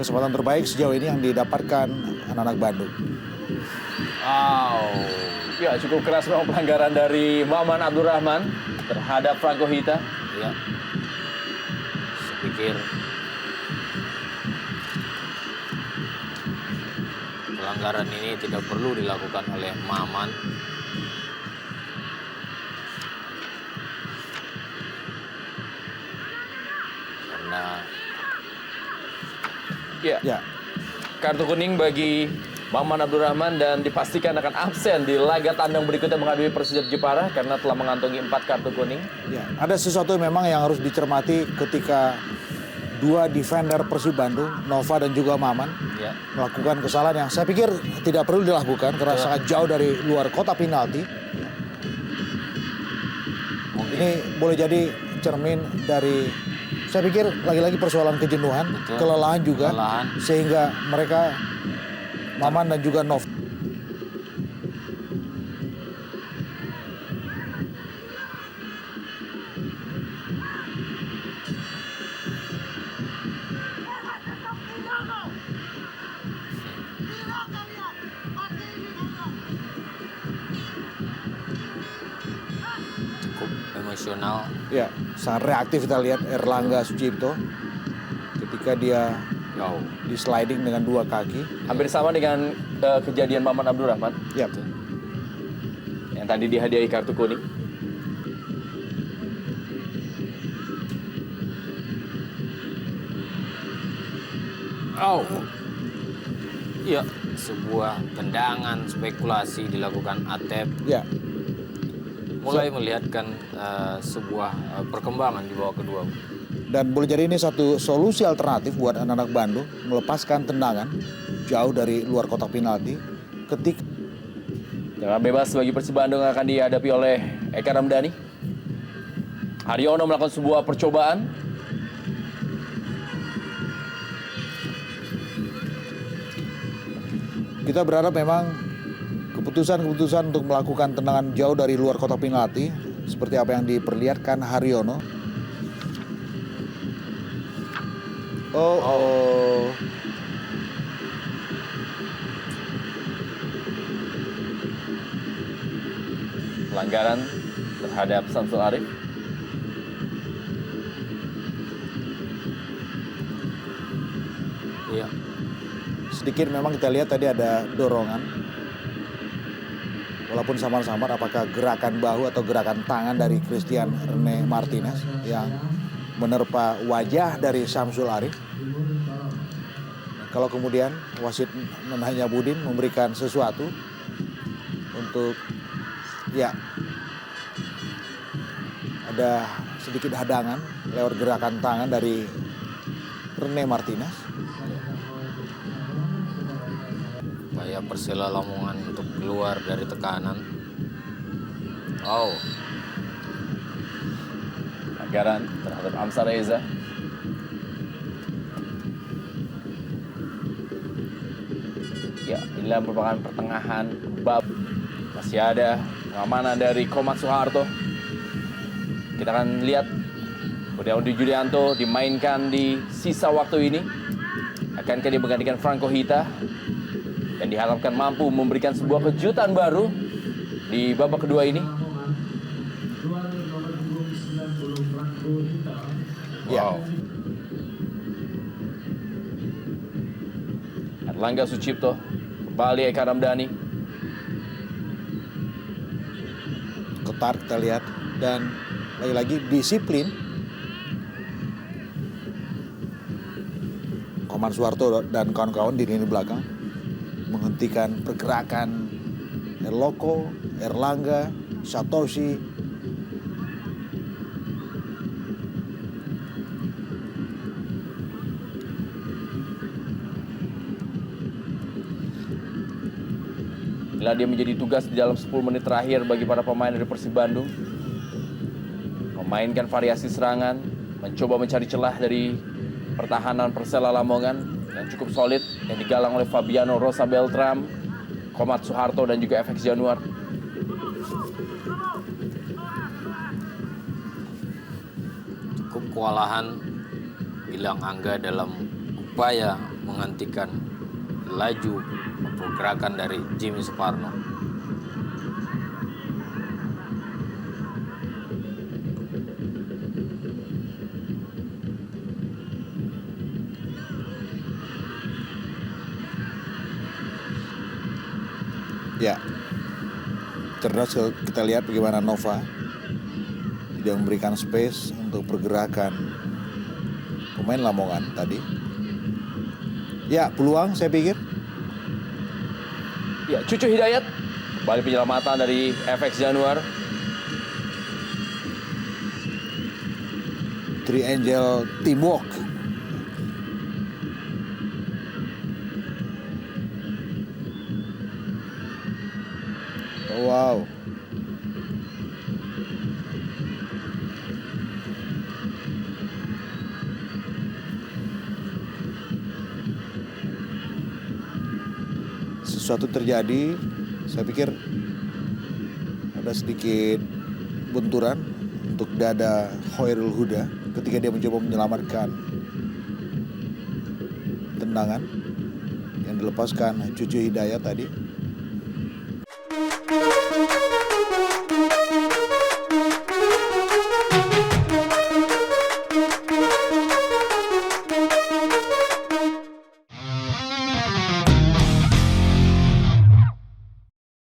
kesempatan terbaik sejauh ini yang didapatkan anak-anak Bandung. Wow. Ya, cukup keras memang pelanggaran dari Maman Abdurrahman terhadap Franco Hita. Ya, saya pikir pelanggaran ini tidak perlu dilakukan oleh Maman. Karena Ya. Kartu kuning bagi Maman Abdurrahman dan dipastikan akan absen di laga tandang berikutnya menghadapi Persija Jepara karena telah mengantongi 4 kartu kuning. Ya, ada sesuatu memang yang harus dicermati ketika dua defender Persib Bandung, Nova dan juga Maman, ya, melakukan kesalahan yang saya pikir tidak perlu dilakukan karena sangat jauh dari luar kotak penalti. Ini boleh jadi cermin dari, saya pikir lagi-lagi persoalan kejenuhan, kelelahan juga, sehingga mereka Maman dan juga Nova. cukup emosional. Ya, sangat reaktif kita lihat Erlangga Sucipto ketika dia Jauh. di sliding dengan dua kaki. Hampir sama dengan kejadian Maman Abdurrahman Ya, yang tadi dihadiahi kartu kuning. Oh. Ya, sebuah tendangan spekulasi dilakukan Atep. ya. Mulai melihatkan sebuah perkembangan di bawah kedua. Dan boleh jadi ini satu solusi alternatif buat anak-anak Bandung melepaskan tendangan jauh dari luar kotak penalti ketika Tendangan bebas bagi Persib Bandung akan dihadapi oleh Eka Ramdhani. Haryono melakukan sebuah percobaan. kita berharap memang keputusan-keputusan untuk melakukan tendangan jauh dari luar kotak penalti seperti apa yang diperlihatkan Haryono. Oh. Pelanggaran terhadap Samsul Arif. Iya. Sedikit memang kita lihat tadi ada dorongan. Walaupun samar-samar apakah gerakan bahu atau gerakan tangan dari Christian Rene Martinez yang menerpa wajah dari Samsul Arif. Kalau kemudian wasit Nanhanya Budin memberikan sesuatu untuk ya ada sedikit hadangan lewat gerakan tangan dari Rene Martinez. Upaya Persela Lamongan untuk keluar dari tekanan. Oh. Pelanggaran terhadap Amsar Reza. Ya, inilah merupakan pertengahan bab. Masih ada pengamanan dari Komat Suharto. Kita akan lihat Budiaudi Julianto dimainkan di sisa waktu ini. Akankah dia menggantikan Franco Hita? Dan diharapkan mampu memberikan sebuah kejutan baru di babak kedua ini. Ya. Erlangga Sucipto, kembali Eka Ramdhani. Ketat kita lihat dan lagi-lagi disiplin. Koman Suharto dan kawan-kawan di lini belakang menghentikan pergerakan Erloko, Erlangga, Satoshi. Inilah dia menjadi tugas di dalam 10 menit terakhir bagi para pemain dari Persib Bandung. Memainkan variasi serangan, mencoba mencari celah dari pertahanan Persela Lamongan yang cukup solid, yang digalang oleh Fabiano Rosa Beltram, Komat Suharto, dan juga FX Januar. Cukup kewalahan Gilang Angga dalam upaya menghentikan laju pergerakan dari Jimmy Suparno. Ya, cerdas kita lihat bagaimana Nova tidak memberikan space untuk pergerakan pemain Lamongan tadi. Ya, peluang saya pikir. Ya, Cucu Hidayat. Kembali penyelamatan dari FX Januar. Three Angel teamwork. Oh, wow. Sesuatu terjadi, saya pikir ada sedikit benturan untuk dada Khairul Huda ketika dia mencoba menyelamatkan tendangan yang dilepaskan Cucu Hidayat tadi.